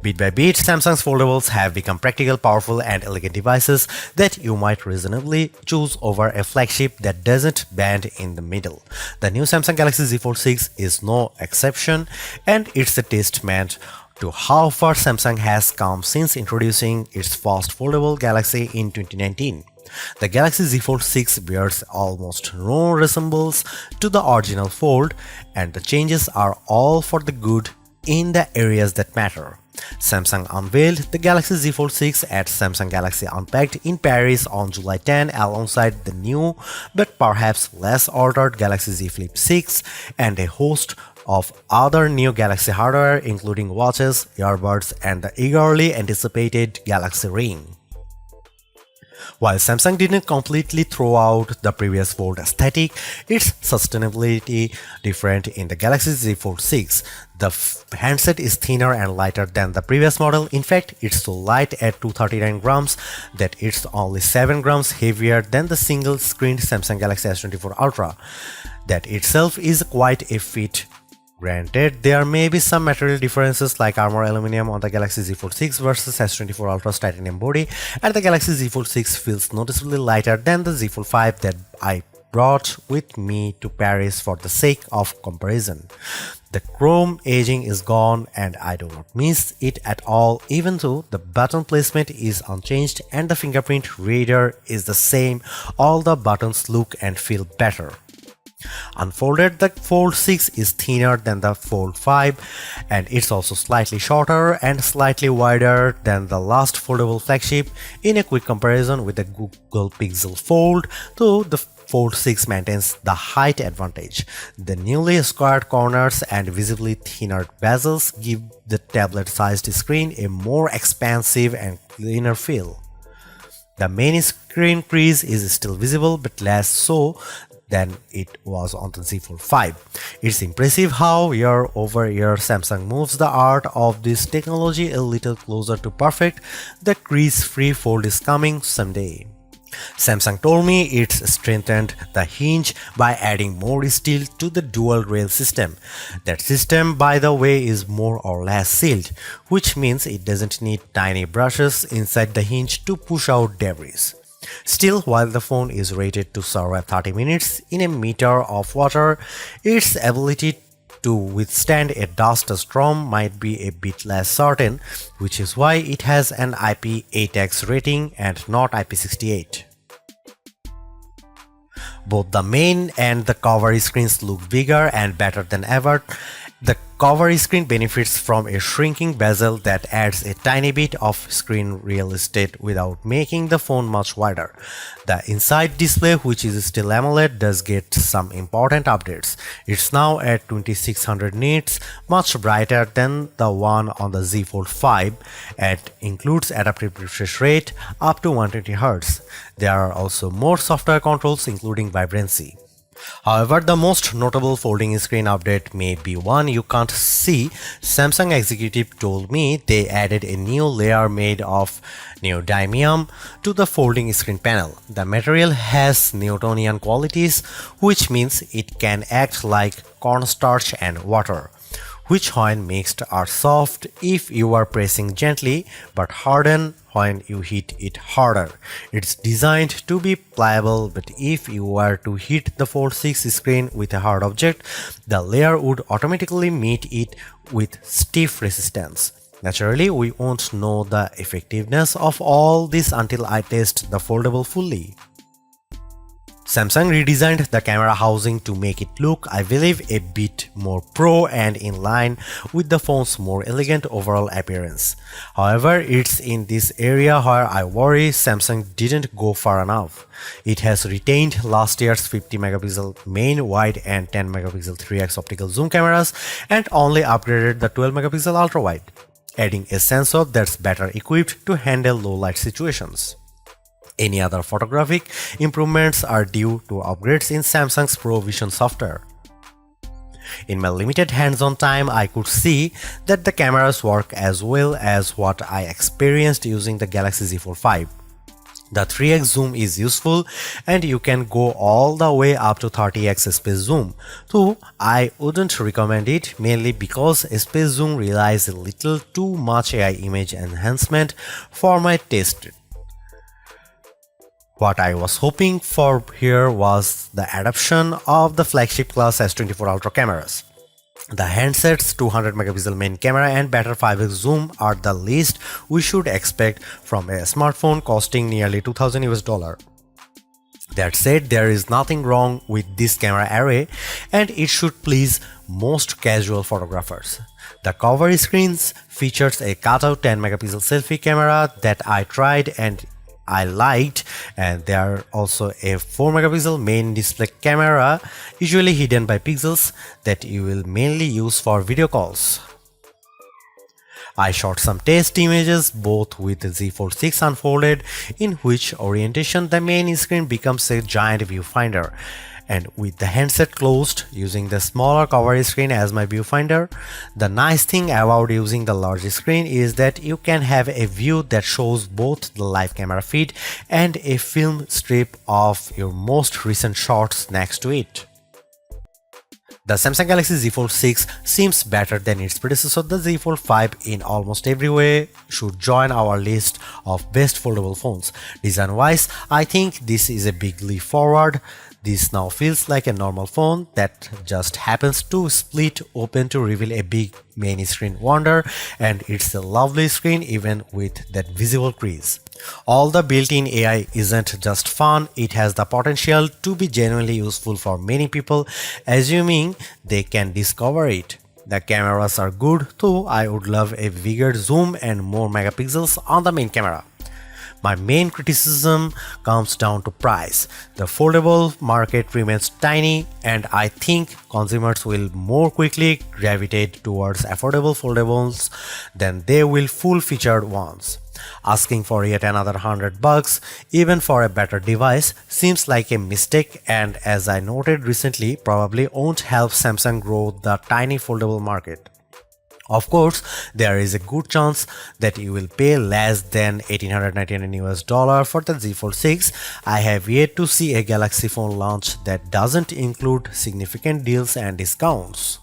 Bit by bit, Samsung's foldables have become practical, powerful, and elegant devices that you might reasonably choose over a flagship that doesn't bend in the middle. The new Samsung Galaxy Z Fold 6 is no exception, and it's a testament to how far Samsung has come since introducing its first foldable Galaxy in 2019. The Galaxy Z Fold 6 bears almost no resemblance to the original Fold, and the changes are all for the good in the areas that matter. Samsung unveiled the Galaxy Z Fold 6 at Samsung Galaxy Unpacked in Paris on July 10 alongside the new but perhaps less altered Galaxy Z Flip 6 and a host of other new Galaxy hardware including watches, earbuds, and the eagerly anticipated Galaxy Ring. While Samsung didn't completely throw out the previous Fold aesthetic, its sustainability different in the Galaxy Z Fold 6. The handset is thinner and lighter than the previous model. In fact, it's so light at 239 grams that it's only 7 grams heavier than the single-screened Samsung Galaxy S24 Ultra. That itself is quite a feat. Granted, there may be some material differences like armor aluminum on the Galaxy Z Fold 6 versus S24 Ultra's titanium body, and the Galaxy Z Fold 6 feels noticeably lighter than the Z Fold 5 that I brought with me to Paris for the sake of comparison. The chrome edging is gone and I do not miss it at all, even though the button placement is unchanged and the fingerprint reader is the same. All the buttons look and feel better. Unfolded, the Fold 6 is thinner than the Fold 5 and it's also slightly shorter and slightly wider than the last foldable flagship. In a quick comparison with the Google Pixel Fold, though the Fold 6 maintains the height advantage. The newly squared corners and visibly thinner bezels give the tablet-sized screen a more expansive and cleaner feel. The main screen crease is still visible but less so than it was on the Z Fold 5. It's impressive how year-over-year Samsung moves the art of this technology a little closer to perfect. The crease-free Fold is coming someday. Samsung told me it's strengthened the hinge by adding more steel to the dual rail system. That system, by the way, is more or less sealed, which means it doesn't need tiny brushes inside the hinge to push out debris. Still, while the phone is rated to survive 30 minutes in a meter of water, its ability to withstand a dust storm might be a bit less certain, which is why it has an IP8X rating and not IP68. Both the main and the cover screens look bigger and better than ever. The cover screen benefits from a shrinking bezel that adds a tiny bit of screen real estate without making the phone much wider. The inside display, which is still AMOLED, does get some important updates. It's now at 2600 nits, much brighter than the one on the Z Fold 5, and includes adaptive refresh rate up to 120Hz. There are also more software controls including vibrancy. However, the most notable folding screen update may be one you can't see. Samsung executive told me they added a new layer made of neodymium to the folding screen panel. The material has Newtonian qualities, which means it can act like cornstarch and water, which when mixed are soft if you are pressing gently but harden when you hit it harder. It's designed to be pliable, but if you were to hit the Fold 6 screen with a hard object, the layer would automatically meet it with stiff resistance. Naturally, we won't know the effectiveness of all this until I test the foldable fully. Samsung redesigned the camera housing to make it look, I believe, a bit more pro and in line with the phone's more elegant overall appearance. However, it's in this area where I worry Samsung didn't go far enough. It has retained last year's 50MP main wide and 10MP 3x optical zoom cameras and only upgraded the 12MP ultra wide, adding a sensor that's better equipped to handle low light situations. Any other photographic improvements are due to upgrades in Samsung's Pro Vision software. In my limited hands-on time, I could see that the cameras work as well as what I experienced using the Galaxy Z Fold 5. The 3x zoom is useful and you can go all the way up to 30x space zoom, though I wouldn't recommend it mainly because space zoom relies a little too much AI image enhancement for my taste. What I was hoping for here was the adoption of the flagship class S24 Ultra cameras. The handset's 200 megapixel main camera and better 5x zoom are the least we should expect from a smartphone costing nearly $2000. That said, there is nothing wrong with this camera array and it should please most casual photographers. The cover screens features a cutout 10 megapixel selfie camera that I tried and I liked, and there are also a 4 megapixel main display camera, usually hidden by pixels, that you will mainly use for video calls. I shot some test images both with the Z Fold 6 unfolded, in which orientation the main screen becomes a giant viewfinder, and with the handset closed using the smaller cover screen as my viewfinder. The nice thing about using the large screen is that you can have a view that shows both the live camera feed and a film strip of your most recent shots next to it. The Samsung Galaxy Z Fold 6 seems better than its predecessor, the Z Fold 5, in almost every way, should join our list of best foldable phones. Design-wise, I think this is a big leap forward. This now feels like a normal phone that just happens to split open to reveal a big main screen wonder, and it's a lovely screen even with that visible crease. All the built-in AI isn't just fun, it has the potential to be genuinely useful for many people, assuming they can discover it. The cameras are good, though I would love a bigger zoom and more megapixels on the main camera. My main criticism comes down to price. The foldable market remains tiny, and I think consumers will more quickly gravitate towards affordable foldables than they will full-featured ones. Asking for yet another $100, even for a better device, seems like a mistake, and as I noted recently, probably won't help Samsung grow the tiny foldable market. Of course, there is a good chance that you will pay less than $1,899 for the Z Fold 6. I have yet to see a Galaxy phone launch that doesn't include significant deals and discounts.